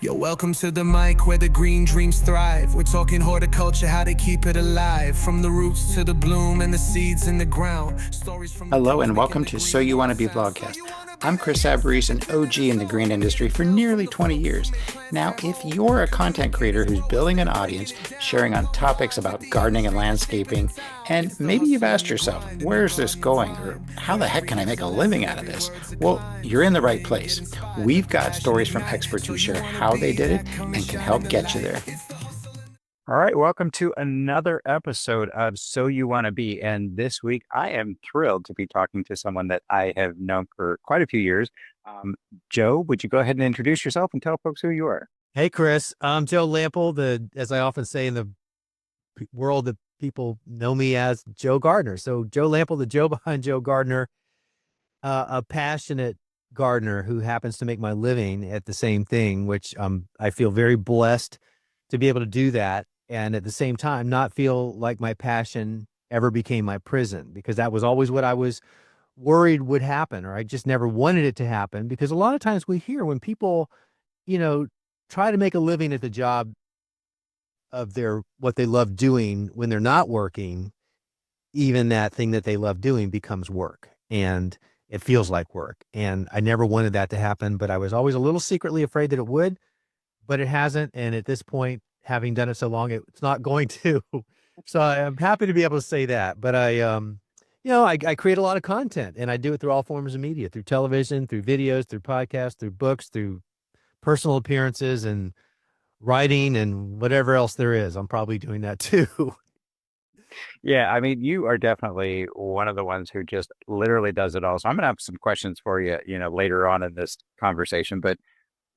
Yo, welcome to the mic where the green dreams thrive. We're talking horticulture, how to keep it alive. From the roots to the bloom and the seeds in the ground. Stories from the Hello pros and making welcome the to green So You Want to grow Be sound. So Vlogcast. you wanna be I'm Chris green? Sabbarese, an OG in the green industry for nearly 20 years. Now, if you're a content creator who's building an audience, sharing on topics about gardening and landscaping, and maybe you've asked yourself, where's this going? Or how the heck can I make a living out of this? Well, you're in the right place. We've got stories from experts who share how they did it and can help get you there. All right, welcome to another episode of So You Want to Be. And this week, I am thrilled to be talking to someone that I have known for quite a few years. Joe, would you go ahead and introduce yourself and tell folks who you are? Hey, Chris. I'm Joe Lample, as I often say in the world that people know me as, Joe Gardner. So Joe Lample, the Joe behind Joe Gardner, a passionate gardener who happens to make my living at the same thing, which I feel very blessed to be able to do that. And at the same time, not feel like my passion ever became my prison, because that was always what I was worried would happen, or I just never wanted it to happen. Because a lot of times we hear when people, you know, try to make a living at the job of what they love doing when they're not working, even that thing that they love doing becomes work, and it feels like work. And I never wanted that to happen, but I was always a little secretly afraid that it would, but it hasn't. And at this point, having done it so long, it's not going to. So I'm happy to be able to say that. But I create a lot of content, and I do it through all forms of media, through television, through videos, through podcasts, through books, through personal appearances, and writing, and whatever else there is. I'm probably doing that too. Yeah, I mean, you are definitely one of the ones who just literally does it all. So I'm going to have some questions for you, later on in this conversation, but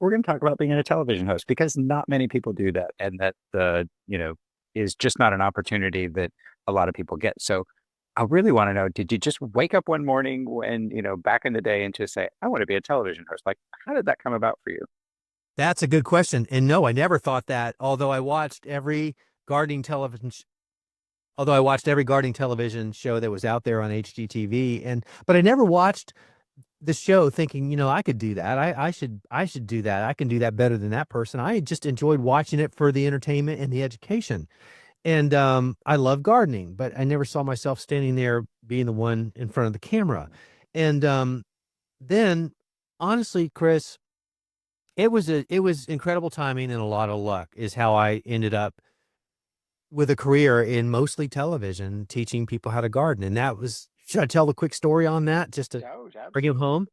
we're going to talk about being a television host because not many people do that. And that, is just not an opportunity that a lot of people get. So I really want to know, did you just wake up one morning when, back in the day and just say, I want to be a television host? Like, how did that come about for you? That's a good question. And no, I never thought that, although I watched every gardening television show that was out there on HGTV. But I never watched the show thinking, I could do that. I should do that. I can do that better than that person. I just enjoyed watching it for the entertainment and the education. And I love gardening, but I never saw myself standing there being the one in front of the camera. And then honestly, Chris, it was incredible timing and a lot of luck is how I ended up with a career in mostly television, teaching people how to garden. And should I tell the quick story on that just to Oh, bring it absolutely. home?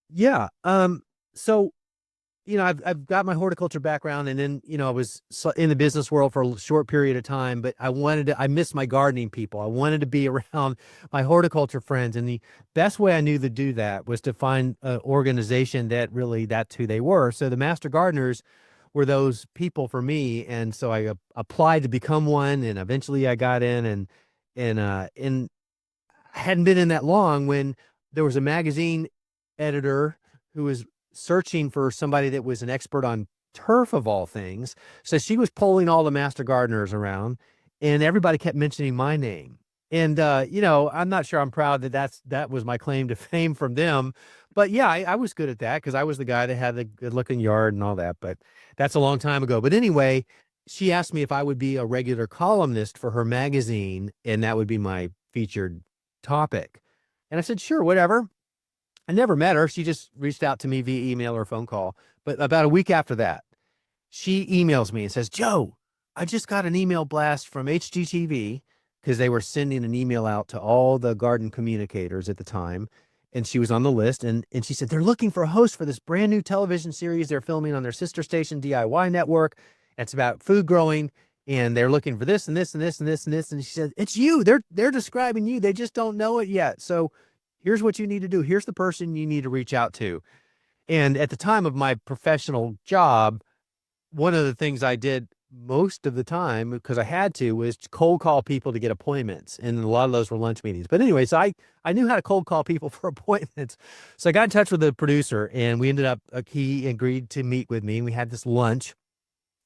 Yeah. So, I've got my horticulture background, and then, I was in the business world for a short period of time, but I missed my gardening people. I wanted to be around my horticulture friends. And the best way I knew to do that was to find an organization that's who they were. So the Master Gardeners were those people for me. And so I applied to become one, and eventually I got in, and I hadn't been in that long when there was a magazine editor who was searching for somebody that was an expert on turf of all things. So she was polling all the master gardeners around, and everybody kept mentioning my name. And I'm not sure I'm proud that was my claim to fame from them. But yeah, I was good at that because I was the guy that had the good looking yard and all that. But that's a long time ago. But anyway, she asked me if I would be a regular columnist for her magazine, and that would be my featured topic. And I said, sure, whatever. I never met her. She just reached out to me via email or phone call. But about a week after that, she emails me and says, Joe, I just got an email blast from HGTV, because they were sending an email out to all the garden communicators at the time. And she was on the list. And she said, they're looking for a host for this brand new television series they're filming on their sister station, DIY Network. It's about food growing. And they're looking for this and this and this and this and this. And she said, it's you. They're describing you. They just don't know it yet. So here's what you need to do. Here's the person you need to reach out to. And at the time of my professional job, one of the things I did most of the time, because I had to, was cold call people to get appointments. And a lot of those were lunch meetings. But anyway, so I knew how to cold call people for appointments. So I got in touch with the producer, and we ended up, he agreed to meet with me, and we had this lunch.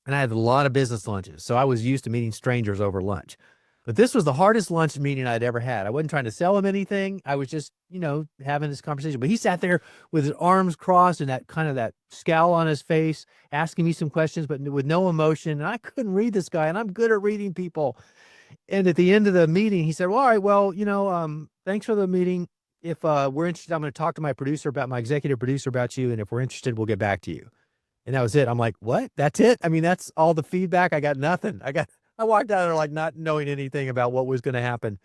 And I had a lot of business lunches. So I was used to meeting strangers over lunch. But this was the hardest lunch meeting I'd ever had. I wasn't trying to sell him anything. I was just, having this conversation. But he sat there with his arms crossed and that kind of that scowl on his face, asking me some questions, but with no emotion. And I couldn't read this guy, and I'm good at reading people. And at the end of the meeting, he said, well, all right, well, thanks for the meeting. If we're interested, I'm going to talk to my executive producer about you. And if we're interested, we'll get back to you. And that was it. I'm like, what? That's it? I mean, that's all the feedback. I got nothing. I walked out of there like not knowing anything about what was going to happen.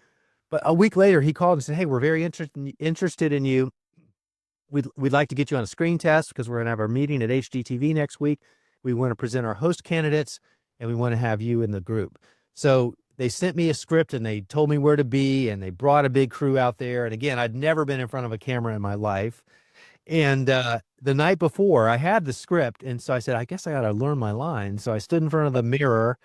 But a week later, he called and said, hey, we're very interested in you. We'd like to get you on a screen test because we're going to have our meeting at HGTV next week. We want to present our host candidates, and we want to have you in the group. So they sent me a script, and they told me where to be, and they brought a big crew out there. And again, I'd never been in front of a camera in my life. And the night before, I had the script, and so I said, I guess I got to learn my lines. So I stood in front of the mirror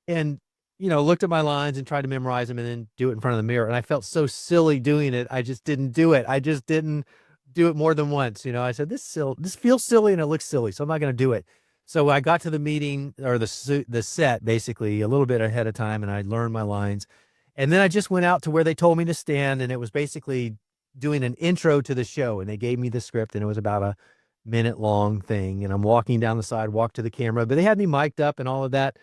and, looked at my lines and tried to memorize them and then do it in front of the mirror. And I felt so silly doing it. I just didn't do it. I just didn't do it more than once. I said, this feels silly and it looks silly, so I'm not going to do it. So I got to the meeting or the set basically a little bit ahead of time, and I learned my lines. And then I just went out to where they told me to stand, and it was basically doing an intro to the show. And they gave me the script, and it was about a minute-long thing. And I'm walking down the sidewalk to the camera, but they had me mic'd up and all of that.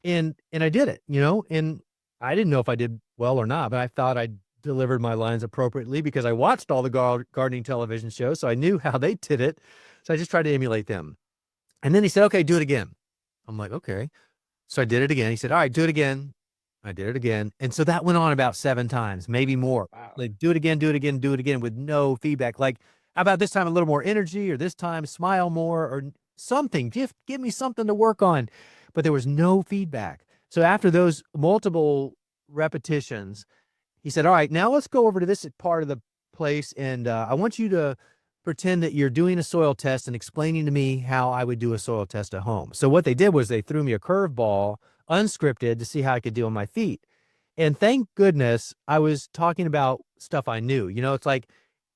And I did it, and I didn't know if I did well or not, but I thought I delivered my lines appropriately because I watched all the gardening television shows, so I knew how they did it. So I just tried to emulate them. And then he said, okay, do it again. I'm like, okay. So I did it again. He said, all right, do it again. I did it again. And so that went on about 7 times, maybe more. Wow. Like, do it again, do it again, do it again with no feedback. Like, how about this time a little more energy, or this time smile more, or something. Give me something to work on. But there was no feedback. So after those multiple repetitions, he said, all right, now let's go over to this part of the place. And I want you to pretend that you're doing a soil test and explaining to me how I would do a soil test at home. So what they did was they threw me a curveball, unscripted, to see how I could do on my feet. And thank goodness I was talking about stuff I knew. It's like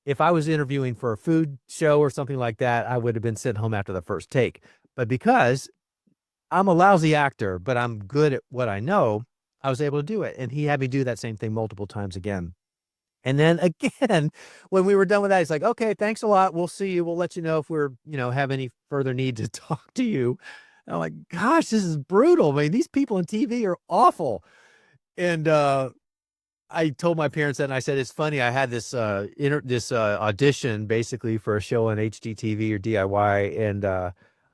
if I was interviewing for a food show or something like that, I would have been sent home after the first take. But because I'm a lousy actor, but I'm good at what I know, I was able to do it. And he had me do that same thing multiple times again. And then again, when we were done with that, he's like, okay, thanks a lot. We'll see you. We'll let you know if we're, have any further need to talk to you. And I'm like, gosh, this is brutal. I mean, these people in TV are awful. And I told my parents that, and I said, it's funny. I had this audition basically for a show on HGTV or DIY. And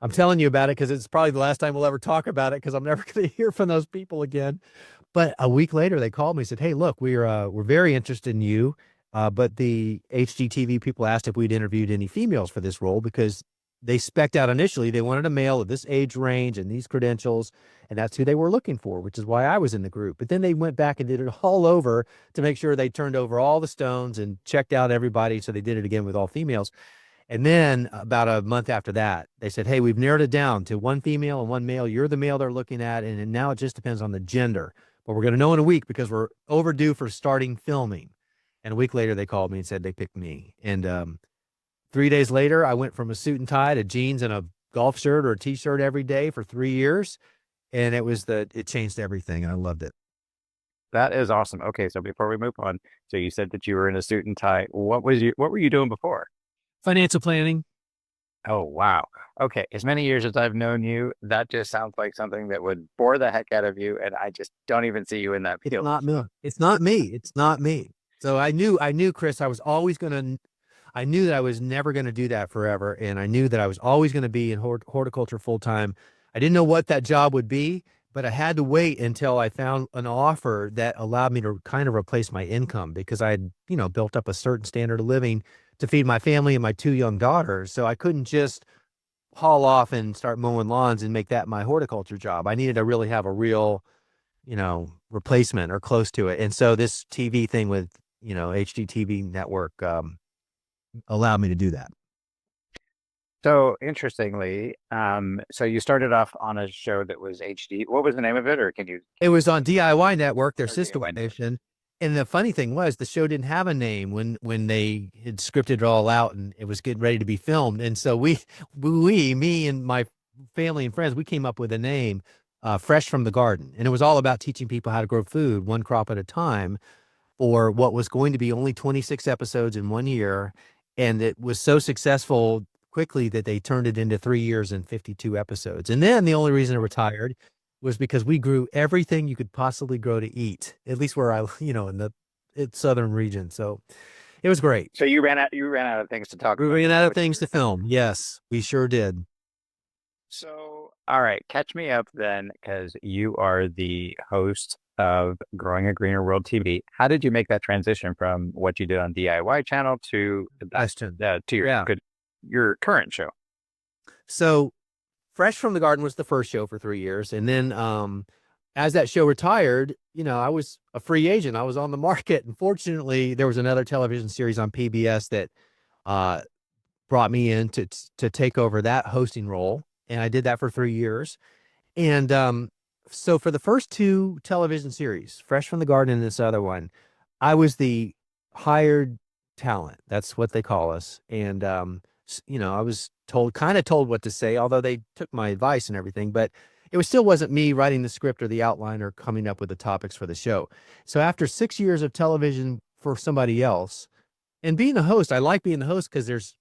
I'm telling you about it because it's probably the last time we'll ever talk about it because I'm never going to hear from those people again. But a week later, they called me and said, hey, look, we're very interested in you. But the HGTV people asked if we'd interviewed any females for this role because they spec'd out initially. They wanted a male of this age range and these credentials, and that's who they were looking for, which is why I was in the group. But then they went back and did it all over to make sure they turned over all the stones and checked out everybody. So they did it again with all females. And then about a month after that, they said, hey, we've narrowed it down to 1 female and 1 male. You're the male they're looking at. And now it just depends on the gender. But we're going to know in a week because we're overdue for starting filming. And a week later, they called me and said they picked me. And 3 days later, I went from a suit and tie to jeans and a golf shirt or a T-shirt every day for 3 years. And it changed everything. And I loved it. That is awesome. Okay, so before we move on, so you said that you were in a suit and tie. What were you doing before? Financial planning. Oh, wow. Okay. As many years as I've known you, that just sounds like something that would bore the heck out of you. And I just don't even see you in that field. It's not me. It's not me. It's not me. So I knew, Chris, I knew that I was never going to do that forever. And I knew that I was always going to be in horticulture full time. I didn't know what that job would be, but I had to wait until I found an offer that allowed me to kind of replace my income because I had, built up a certain standard of living to feed my family and my 2 young daughters. So I couldn't just haul off and start mowing lawns and make that my horticulture job. I needed to really have a real, replacement or close to it. And so this TV thing with, HGTV network allowed me to do that. So interestingly, so you started off on a show that was HD. What was the name of it? Or can you? It was on DIY Network, their sister DIY Network. station. And the funny thing was the show didn't have a name when they had scripted it all out and it was getting ready to be filmed. And so me and my family and friends, we came up with a name. Fresh from the Garden. And it was all about teaching people how to grow food one crop at a time for what was going to be only 26 episodes in 1 year. And it was so successful quickly that they turned it into 3 years and 52 episodes. And then the only reason it retired was because we grew everything you could possibly grow to eat, at least where I, in the southern region. So it was great. So you ran out of things to talk We about. ran out of things to film. Yes, we sure did. So, all right, catch me up then, because you are the host of Growing a Greener World TV. How did you make that transition from what you did on DIY channel to Question. your current show? So Fresh from the Garden was the first show for 3 years. And then as that show retired, I was a free agent. I was on the market. And fortunately, there was another television series on PBS that brought me in to take over that hosting role. And I did that for 3 years. And so for the first two television series, Fresh from the Garden and this other one, I was the hired talent. That's what they call us. And, I was kind of told what to say, although they took my advice and everything, but it still wasn't me writing the script or the outline or coming up with the topics for the show. So after 6 years of television for somebody else and being a host, I like being the host because there's,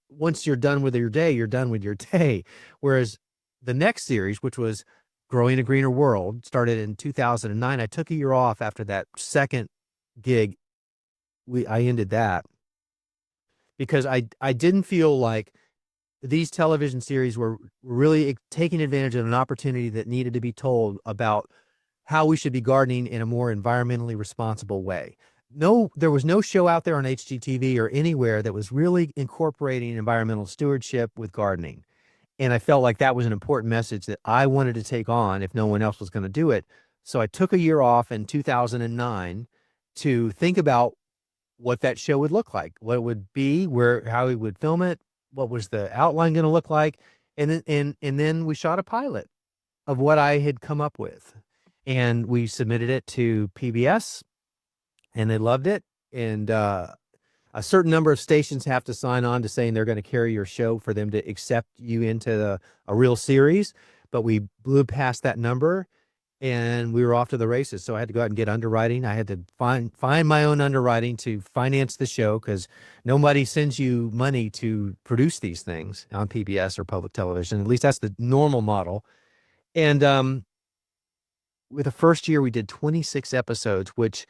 once you're done with your day, you're done with your day. Whereas the next series, which was Growing a Greener World, started in 2009. I took a year off after that second gig. I ended that because I didn't feel like these television series were really taking advantage of an opportunity that needed to be told about how we should be gardening in a more environmentally responsible way. No, there was no show out there on HGTV or anywhere that was really incorporating environmental stewardship with gardening. And I felt like that was an important message that I wanted to take on if no one else was going to do it. So I took a year off in 2009 to think about what that show would look like, what it would be, how we would film it, what was the outline going to look like. And then we shot a pilot of what I had come up with. And we submitted it to PBS and they loved it. And a certain number of stations have to sign on to saying they're going to carry your show for them to accept you into a real series. But we blew past that number and we were off to the races. So I had to go out and get underwriting. I had to find my own underwriting to finance the show because nobody sends you money to produce these things on PBS or public television. At least that's the normal model. And with the first year, we did 26 episodes, which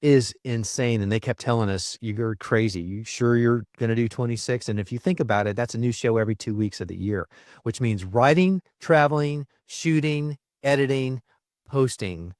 is insane. And they kept telling us, you're crazy. You sure you're going to do 26? And if you think about it, that's a new show every 2 weeks of the year, which means writing, traveling, shooting, editing, posting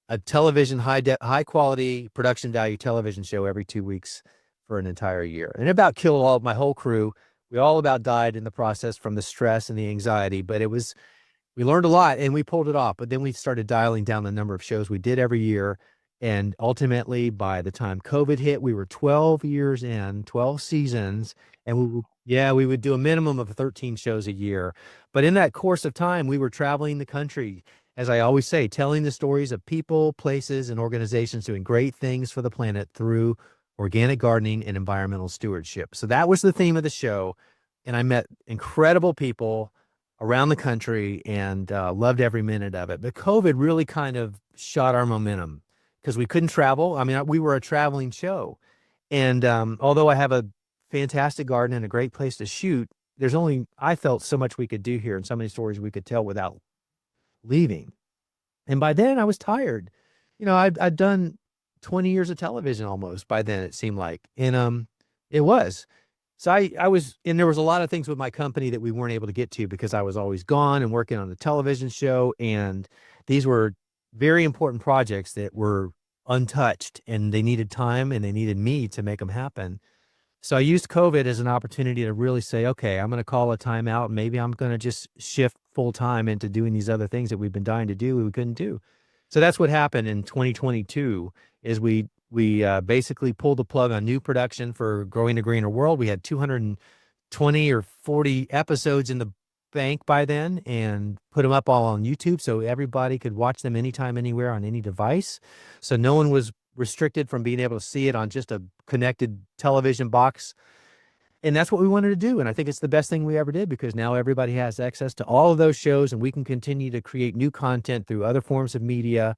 a television high quality production value television show every 2 weeks for an entire year. And it about killed all of my whole crew. We all about died in the process from the stress and the anxiety, but we learned a lot and we pulled it off. But then we started dialing down the number of shows we did every year. And ultimately, by the time COVID hit, we were 12 years in, 12 seasons. And we would do a minimum of 13 shows a year. But in that course of time, we were traveling the country, as I always say, telling the stories of people, places, and organizations doing great things for the planet through organic gardening and environmental stewardship. So that was the theme of the show. And I met incredible people around the country and loved every minute of it. But COVID really kind of shot our momentum because we couldn't travel. I mean, we were a traveling show. And although I have a fantastic garden and a great place to shoot, I felt so much we could do here and so many stories we could tell without leaving. And by then I was tired. I'd done 20 years of television almost by then, it seemed like. And it was. So and there was a lot of things with my company that we weren't able to get to because I was always gone and working on the television show. And these were very important projects that were untouched and they needed time and they needed me to make them happen. So I used COVID as an opportunity to really say, okay, I'm going to call a timeout. Maybe I'm going to just shift full time into doing these other things that we've been dying to do, we couldn't do. So that's what happened in 2022 is we basically pulled the plug on new production for Growing a Greener World. We had 220 or 40 episodes in the bank by then and put them up all on YouTube so everybody could watch them anytime, anywhere on any device. So no one was restricted from being able to see it on just a connected television box. And that's what we wanted to do. And I think it's the best thing we ever did because now everybody has access to all of those shows and we can continue to create new content through other forms of media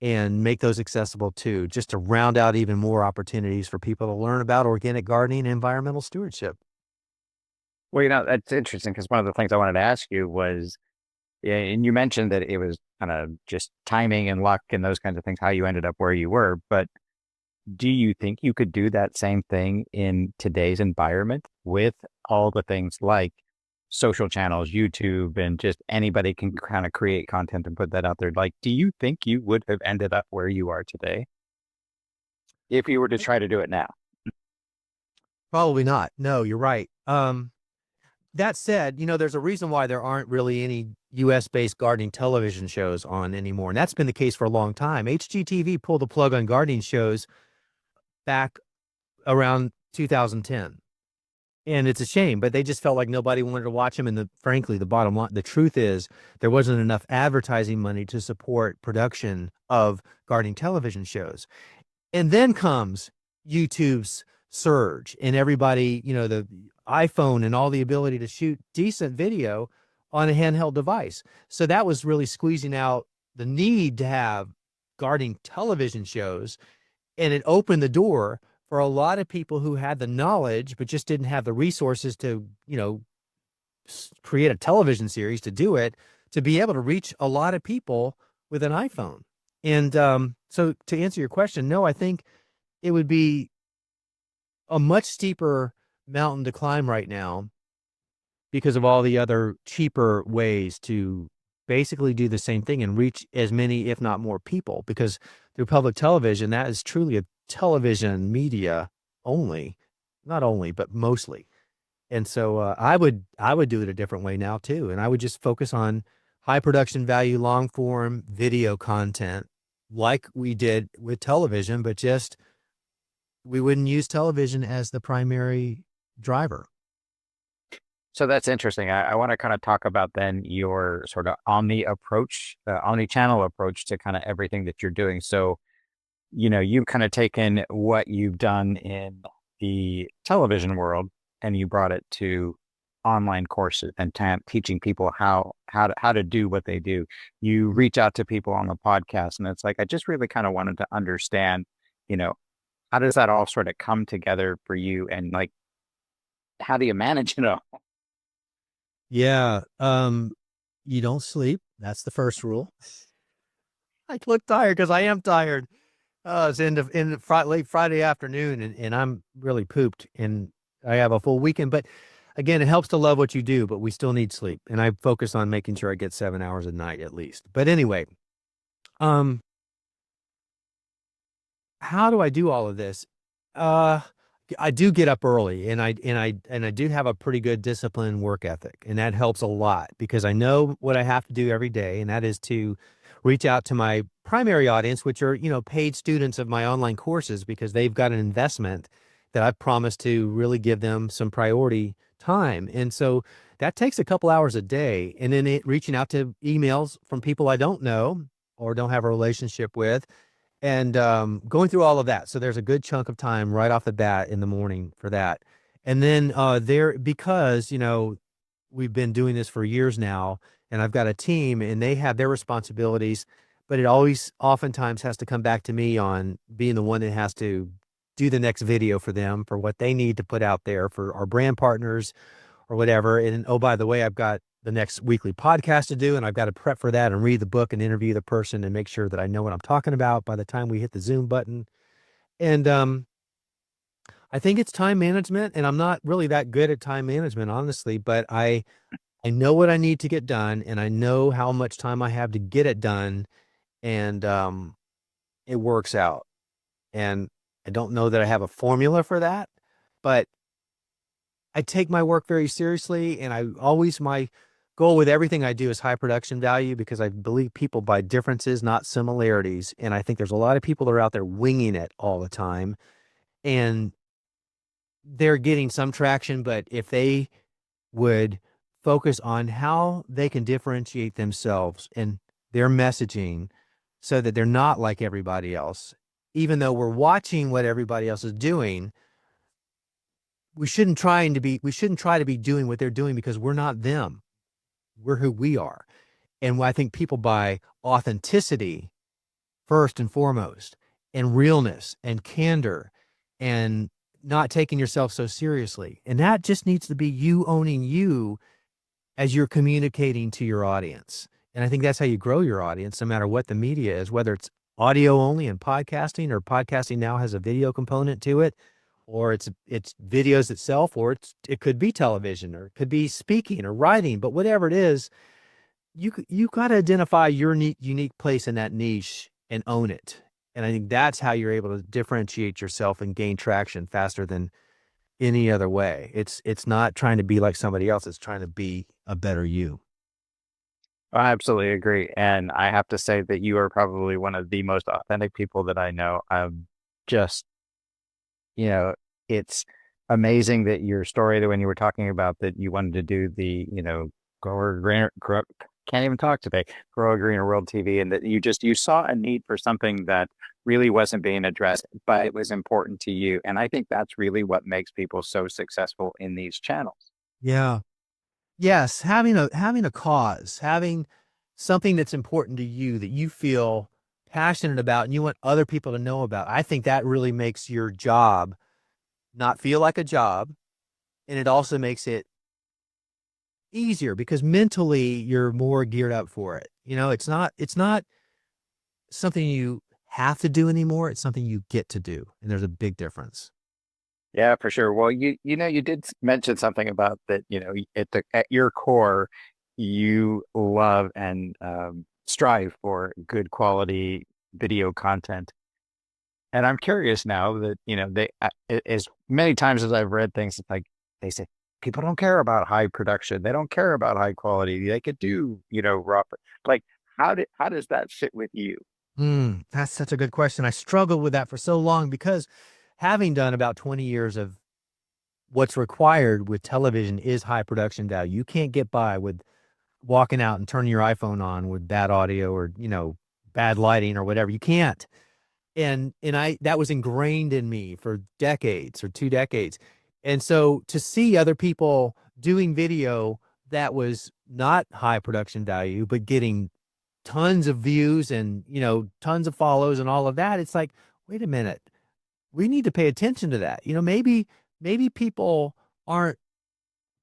and make those accessible too, just to round out even more opportunities for people to learn about organic gardening and environmental stewardship. Well, you know, that's interesting because one of the things I wanted to ask you was, yeah, and you mentioned that it was kind of just timing and luck and those kinds of things, how you ended up where you were. But do you think you could do that same thing in today's environment with all the things like social channels, YouTube, and just anybody can kind of create content and put that out there? Like, do you think you would have ended up where you are today if you were to try to do it now? Probably not. No, you're right. That said, there's a reason why there aren't really any US based gardening television shows on anymore. And that's been the case for a long time. HGTV pulled the plug on gardening shows back around 2010. And it's a shame, but they just felt like nobody wanted to watch them. And frankly, the bottom line, the truth is there wasn't enough advertising money to support production of gardening television shows. And then comes YouTube's surge and everybody, the iPhone and all the ability to shoot decent video on a handheld device. So that was really squeezing out the need to have gardening television shows. And it opened the door for a lot of people who had the knowledge, but just didn't have the resources to, create a television series to do it, to be able to reach a lot of people with an iPhone. And so to answer your question, no, I think it would be a much steeper mountain to climb right now because of all the other cheaper ways to basically do the same thing and reach as many, if not more people, because through public television, that is truly a television media only, not only, but mostly. And so I would do it a different way now too. And I would just focus on high production value, long form video content like we did with television, but just we wouldn't use television as the primary driver. So that's interesting. I want to kind of talk about then your sort of omni-channel approach to kind of everything that you're doing. So, you've kind of taken what you've done in the television world and you brought it to online courses and teaching people how to do what they do. You reach out to people on the podcast and it's like, I just really kind of wanted to understand, how does that all sort of come together for you? And like, how do you manage it all? Yeah. You don't sleep. That's the first rule. I look tired because I am tired. It's late Friday afternoon and I'm really pooped and I have a full weekend, but again, it helps to love what you do, but we still need sleep. And I focus on making sure I get 7 hours a night at least. But anyway, how do I do all of this? I do get up early and I do have a pretty good disciplined work ethic. And that helps a lot because I know what I have to do every day. And that is to reach out to my primary audience, which are, paid students of my online courses because they've got an investment that I've promised to really give them some priority time. And so that takes a couple hours a day. And then reaching out to emails from people I don't know or don't have a relationship with and going through all of that. So there's a good chunk of time right off the bat in the morning for that. And then because, we've been doing this for years now and I've got a team and they have their responsibilities, but it always oftentimes has to come back to me on being the one that has to do the next video for them for what they need to put out there for our brand partners or whatever. And oh, by the way, I've got the next weekly podcast to do, and I've got to prep for that and read the book and interview the person and make sure that I know what I'm talking about by the time we hit the Zoom button. And I think it's time management, and I'm not really that good at time management, honestly, but I know what I need to get done, and I know how much time I have to get it done, and it works out. And I don't know that I have a formula for that, but I take my work very seriously, and my goal with everything I do is high production value because I believe people buy differences, not similarities. And I think there's a lot of people that are out there winging it all the time and they're getting some traction. But if they would focus on how they can differentiate themselves and their messaging so that they're not like everybody else, even though we're watching what everybody else is doing, we shouldn't try to be doing what they're doing because we're not them. We're who we are. And I think people buy authenticity first and foremost, and realness and candor and not taking yourself so seriously. And that just needs to be you owning you as you're communicating to your audience. And I think that's how you grow your audience, no matter what the media is, whether it's audio only and podcasting, or podcasting now has a video component to it, or it's videos itself, or it could be television, or it could be speaking or writing, but whatever it is, you got to identify your unique place in that niche and own it. And I think that's how you're able to differentiate yourself and gain traction faster than any other way. It's not trying to be like somebody else. It's trying to be a better you. I absolutely agree. And I have to say that you are probably one of the most authentic people that I know. I'm just, you know, it's amazing that your story, that when you were talking about that you wanted to do the, can't even talk today, Grow a Greener World TV, and that you saw a need for something that really wasn't being addressed, but it was important to you. And I think that's really what makes people so successful in these channels. Yeah. Yes, having a cause, having something that's important to you that you feel passionate about and you want other people to know about. I think that really makes your job not feel like a job, and it also makes it easier because mentally you're more geared up for it. It's not something you have to do anymore. It's something you get to do, and there's a big difference. Yeah, for sure. Well, you did mention something about that, at your core, you love and strive for good quality video content. And I'm curious now that, as many times as I've read things, it's like they say people don't care about high production. They don't care about high quality. They could do, raw. Like, how does that fit with you? That's such a good question. I struggled with that for so long because having done about 20 years of what's required with television is high production value. You can't get by with walking out and turning your iPhone on with bad audio or, bad lighting or whatever. You can't. And that was ingrained in me for decades or 2 decades. And so to see other people doing video that was not high production value, but getting tons of views and, tons of follows and all of that, it's like, wait a minute, we need to pay attention to that. Maybe people aren't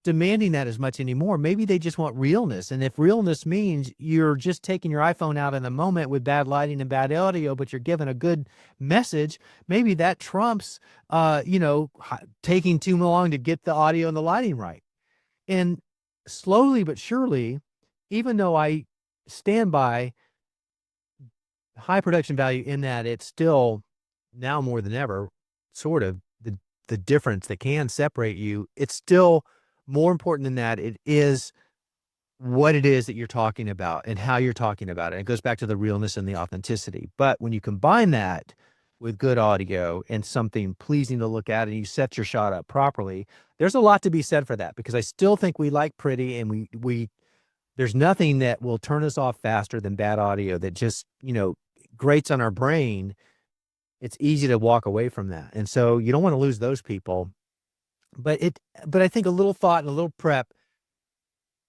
demanding that as much anymore. Maybe they just want realness. And if realness means you're just taking your iPhone out in the moment with bad lighting and bad audio, but you're giving a good message, maybe that trumps, taking too long to get the audio and the lighting right. And slowly but surely, even though I stand by high production value in that it's still now more than ever, sort of the difference that can separate you, it's still more important than that. It is what it is that you're talking about and how you're talking about it. It goes back to the realness and the authenticity. But when you combine that with good audio and something pleasing to look at and you set your shot up properly, there's a lot to be said for that, because I still think we like pretty, and we there's nothing that will turn us off faster than bad audio that just, grates on our brain. It's easy to walk away from that. And so you don't want to lose those people. But I think a little thought and a little prep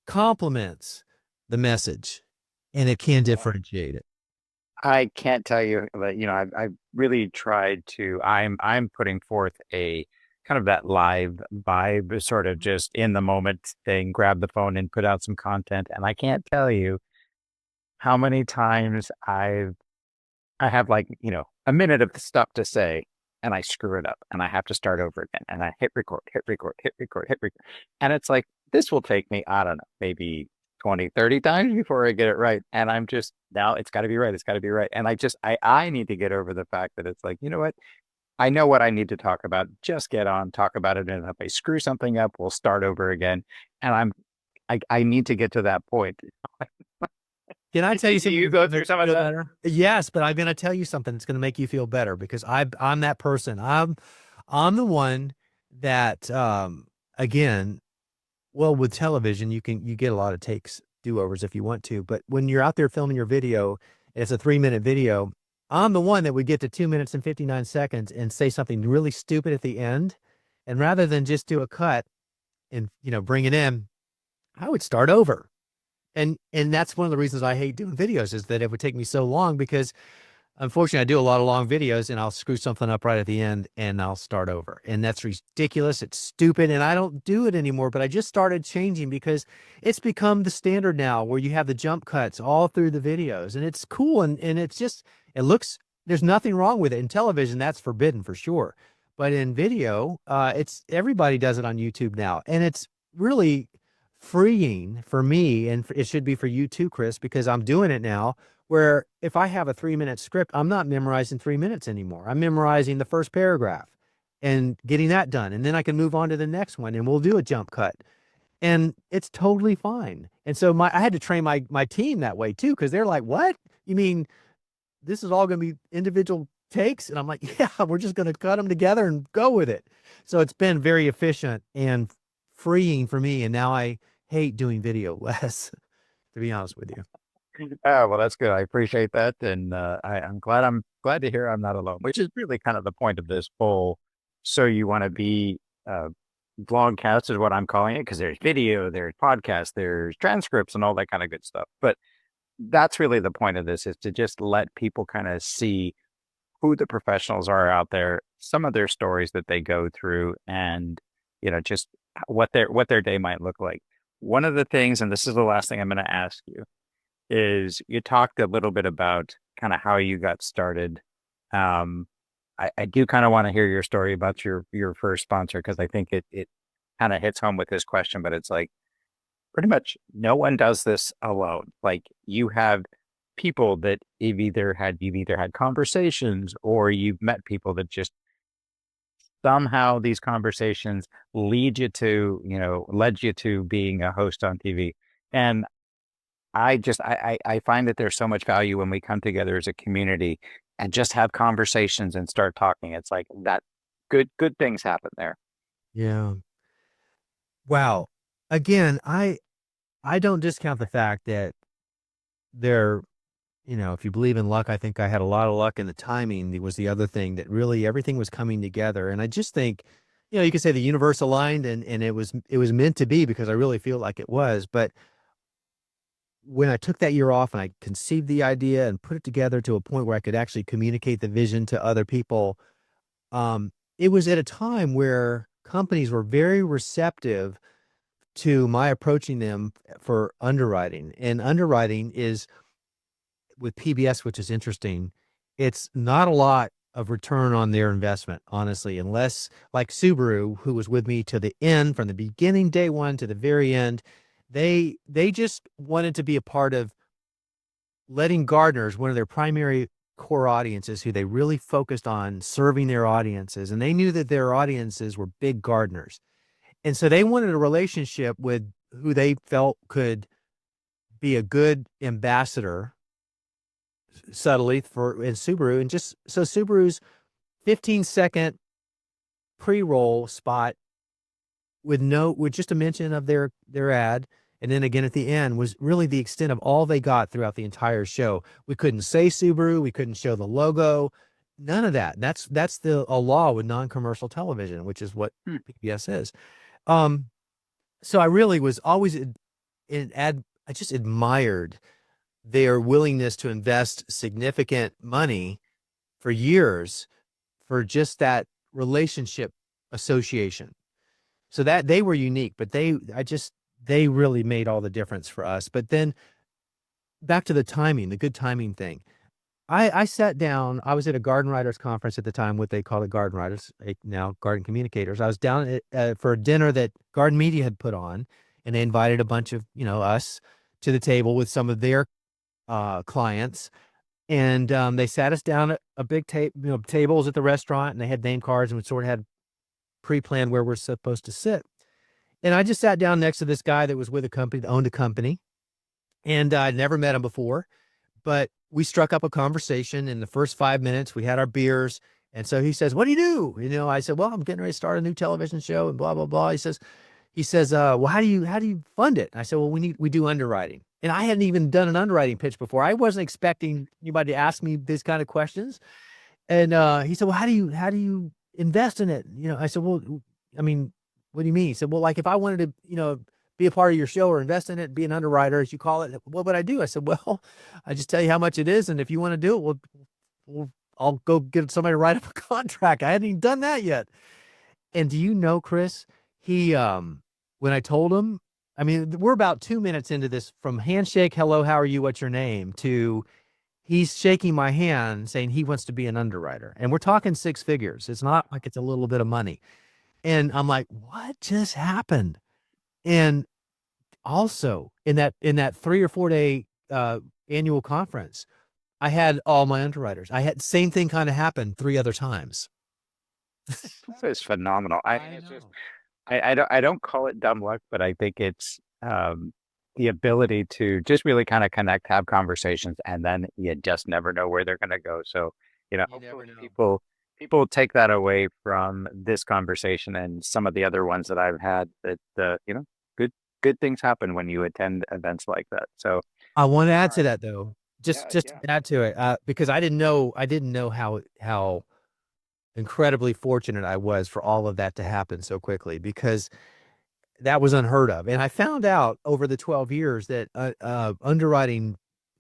complements the message, and it can differentiate it. I can't tell you, but I've really tried to. I'm putting forth a kind of that live vibe, sort of just in the moment thing. Grab the phone and put out some content, and I can't tell you how many times I have a minute of stuff to say, and I screw it up, and I have to start over again, and I hit record, hit record, hit record, hit record, and it's like this will take me, I don't know, maybe 20, 30 times before I get it right. And I'm just, now it's got to be right. It's got to be right. And I need to get over the fact that it's like, you know what? I know what I need to talk about. Just get on, talk about it. And if I screw something up, we'll start over again. And I need to get to that point. Can I tell you something? You go through some of that? Better? Yes, but I'm going to tell you something that's going to make you feel better, because I'm that person. I'm the one that, again, well, with television, you get a lot of takes, do-overs if you want to, but when you're out there filming your video, and it's a 3-minute video, I'm the one that would get to 2 minutes and 59 seconds and say something really stupid at the end, And rather than just do a cut and, bring it in, I would start over. And that's one of the reasons I hate doing videos, is that it would take me so long, because unfortunately I do a lot of long videos and I'll screw something up right at the end and I'll start over. And that's ridiculous. It's stupid. And I don't do it anymore, but I just started changing because it's become the standard now, where you have the jump cuts all through the videos, and it's cool. And it's just, there's nothing wrong with it. In television, that's forbidden for sure. But in video, everybody does it on YouTube now. And it's really freeing for me, and it should be for you too, Chris, because I'm doing it now, where if I have a 3-minute script, I'm not memorizing 3 minutes anymore. I'm memorizing the first paragraph and getting that done. And then I can move on to the next one and we'll do a jump cut. And it's totally fine. And so I had to train my team that way too, because they're like, what? You mean this is all going to be individual takes? And I'm like, yeah, we're just going to cut them together and go with it. So it's been very efficient and freeing for me. And now I hate doing video less, to be honest with you. Oh, well, that's good. I appreciate that. And I'm glad to hear I'm not alone, which is really kind of the point of this whole, so you want to be vlogcast is what I'm calling it, because there's video, there's podcast, there's transcripts and all that kind of good stuff. But that's really the point of this, is to just let people kind of see who the professionals are out there, some of their stories that they go through, and, just what their day might look like. One of the things, and this is the last thing I'm going to ask you, is you talked a little bit about kind of how you got started. I do kind of want to hear your story about your first sponsor, because I think it kind of hits home with this question, but it's like, pretty much no one does this alone. Like, you have people that you've either had conversations, or you've met people that just somehow these conversations led you to being a host on TV. And I find that there's so much value when we come together as a community and just have conversations and start talking. It's like that good things happen there. Yeah. Wow. Again, I don't discount the fact that if you believe in luck, I think I had a lot of luck, and the timing was the other thing, that really everything was coming together. And I just think, you could say the universe aligned, and it was meant to be, because I really feel like it was. But when I took that year off and I conceived the idea and put it together to a point where I could actually communicate the vision to other people, it was at a time where companies were very receptive to my approaching them for underwriting. And underwriting is, with PBS, which is interesting, it's not a lot of return on their investment, honestly, unless, like Subaru, who was with me to the end, from the beginning, day one to the very end, they just wanted to be a part of letting Gardners, one of their primary core audiences, who they really focused on serving their audiences. And they knew that their audiences were big Gardners. And so they wanted a relationship with who they felt could be a good ambassador subtly in Subaru. And just so Subaru's 15-second pre-roll spot with just a mention of their ad, and then again at the end, was really the extent of all they got throughout the entire show. We couldn't say Subaru, we couldn't show the logo, none of that. That's a law with non-commercial television, which is what PBS is. So I really was always I just admired their willingness to invest significant money for years for just that relationship association. So that they were unique, but they really made all the difference for us. But then back to the timing, the good timing thing. I sat down, I was at a garden writers conference at the time, what they call it garden writers, now garden communicators. I was down for a dinner that Garden Media had put on, and they invited a bunch of, us to the table with some of their clients. And they sat us down at a big tables at the restaurant, and they had name cards, and we sort of had pre-planned where we're supposed to sit. And I just sat down next to this guy that was with a company, that owned a company, and I'd never met him before, but we struck up a conversation. In the first 5 minutes, we had our beers. And so he says, "What do you do?" I said, "Well, I'm getting ready to start a new television show," and blah, blah, blah. He says, "Well, how do you fund it?" And I said, "Well, we do underwriting." And I hadn't even done an underwriting pitch before. I wasn't expecting anybody to ask me these kind of questions. And he said, "Well, how do you invest in it?" I said, "Well, I mean, what do you mean? He said, well, like if I wanted to, be a part of your show or invest in it, be an underwriter, as you call it, what would I do? I said, well, I just tell you how much it is. And if you want to do it, I'll go get somebody to write up a contract. I hadn't even done that yet. And do you know, Chris, he, when I told him, I mean, we're about 2 minutes into this, from handshake, hello, how are you, what's your name, to he's shaking my hand saying he wants to be an underwriter. And we're talking 6 figures. It's not like it's a little bit of money. And I'm like, what just happened? And also in that 3 or 4 day annual conference, I had all my underwriters. I had same thing kind of happen 3 other times. That is phenomenal. I mean, it's just, I don't call it dumb luck, but I think it's the ability to just really kind of connect, have conversations, and then you just never know where they're going to go. So, hopefully people take that away from this conversation and some of the other ones that I've had, that good things happen when you attend events like that. So I want to add to right. that though, just Yeah, to add to it, because I didn't know how incredibly fortunate I was for all of that to happen so quickly, because that was unheard of. And I found out over the 12 years that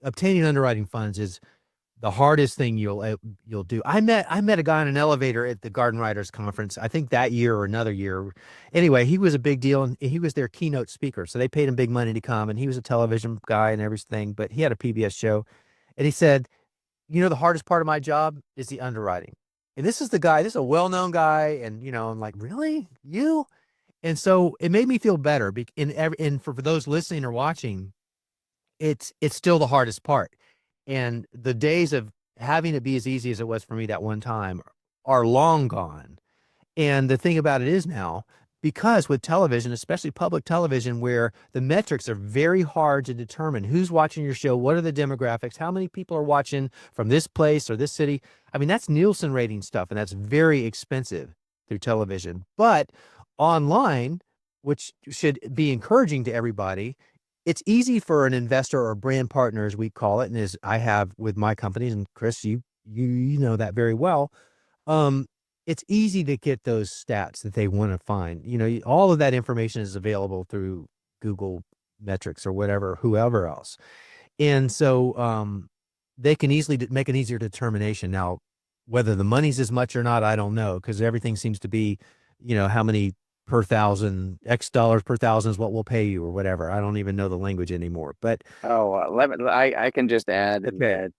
obtaining underwriting funds is the hardest thing you'll do. I met a guy on an elevator at the Garden Writers Conference, I think that year or another year. Anyway, he was a big deal, and he was their keynote speaker. So they paid him big money to come, and he was a television guy and everything, but he had a PBS show. And he said, the hardest part of my job is the underwriting. And this is a well-known guy. And, I'm like, really? You? And so it made me feel better. And for those listening or watching, it's still the hardest part. And the days of having it be as easy as it was for me that one time are long gone. And the thing about it is now, because with television, especially public television, where the metrics are very hard to determine who's watching your show, what are the demographics, how many people are watching from this place or this city. I mean, that's Nielsen rating stuff, and that's very expensive through television. But online, which should be encouraging to everybody, it's easy for an investor or brand partner, as we call it, and as I have with my companies, and Chris, you know that very well. It's easy to get those stats that they want to find. All of that information is available through Google metrics or whoever else. And so they can easily make an easier determination. Now, whether the money's as much or not, I don't know, because everything seems to be, how many per thousand, X dollars per thousand is what we'll pay you or whatever. I don't even know the language anymore. But I can just add that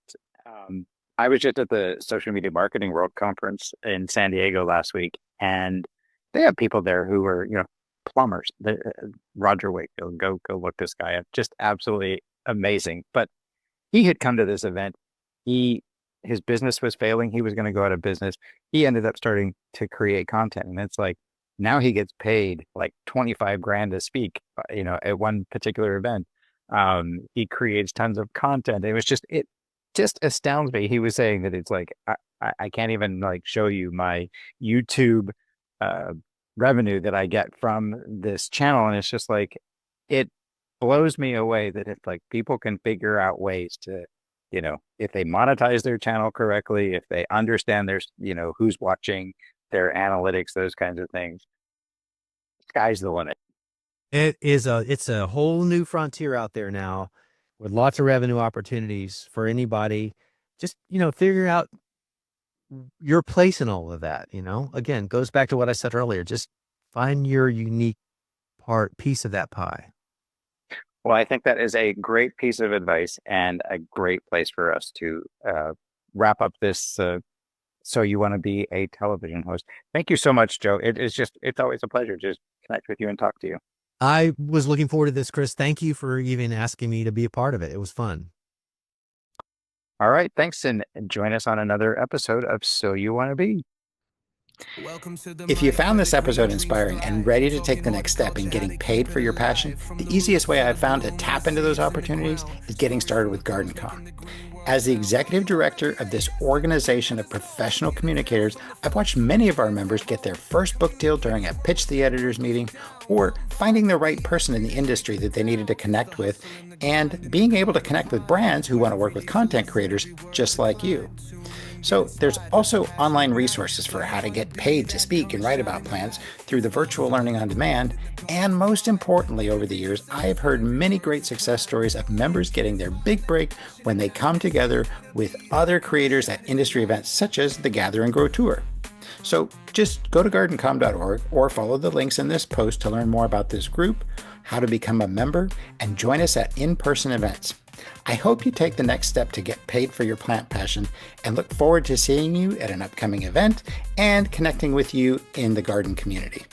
I was just at the Social Media Marketing World Conference in San Diego last week, and they have people there who are, plumbers. Roger Wakefield, go look this guy up. Just absolutely amazing. But he had come to this event. His business was failing. He was going to go out of business. He ended up starting to create content, and it's like, now he gets paid like 25 grand to speak, at one particular event. He creates tons of content. It just astounds me. He was saying that it's like, I can't even like show you my YouTube revenue that I get from this channel. And it's just like, it blows me away that it's like people can figure out ways to, if they monetize their channel correctly, if they understand there's, who's watching, their analytics, those kinds of things. Sky's the limit. It's a whole new frontier out there now, with lots of revenue opportunities for anybody. Just, figure out your place in all of that. Again, goes back to what I said earlier. Just find your unique piece of that pie. Well, I think that is a great piece of advice and a great place for us to wrap up this. So you want to be a television host. Thank you so much, Joe. It's always a pleasure to just connect with you and talk to you. I was looking forward to this, Chris. Thank you for even asking me to be a part of it. It was fun. All right. Thanks. And join us on another episode of So You Want to Be. If you found this episode inspiring and ready to take the next step in getting paid for your passion, the easiest way I've found to tap into those opportunities is getting started with GardenCon. As the executive director of this organization of professional communicators, I've watched many of our members get their first book deal during a Pitch the Editors meeting, or finding the right person in the industry that they needed to connect with, and being able to connect with brands who want to work with content creators just like you. So there's also online resources for how to get paid to speak and write about plants through the virtual learning on demand. And most importantly, over the years, I have heard many great success stories of members getting their big break when they come together with other creators at industry events such as the Gather and Grow Tour. So just go to gardencom.org or follow the links in this post to learn more about this group, how to become a member, and join us at in-person events. I hope you take the next step to get paid for your plant passion and look forward to seeing you at an upcoming event and connecting with you in the garden community.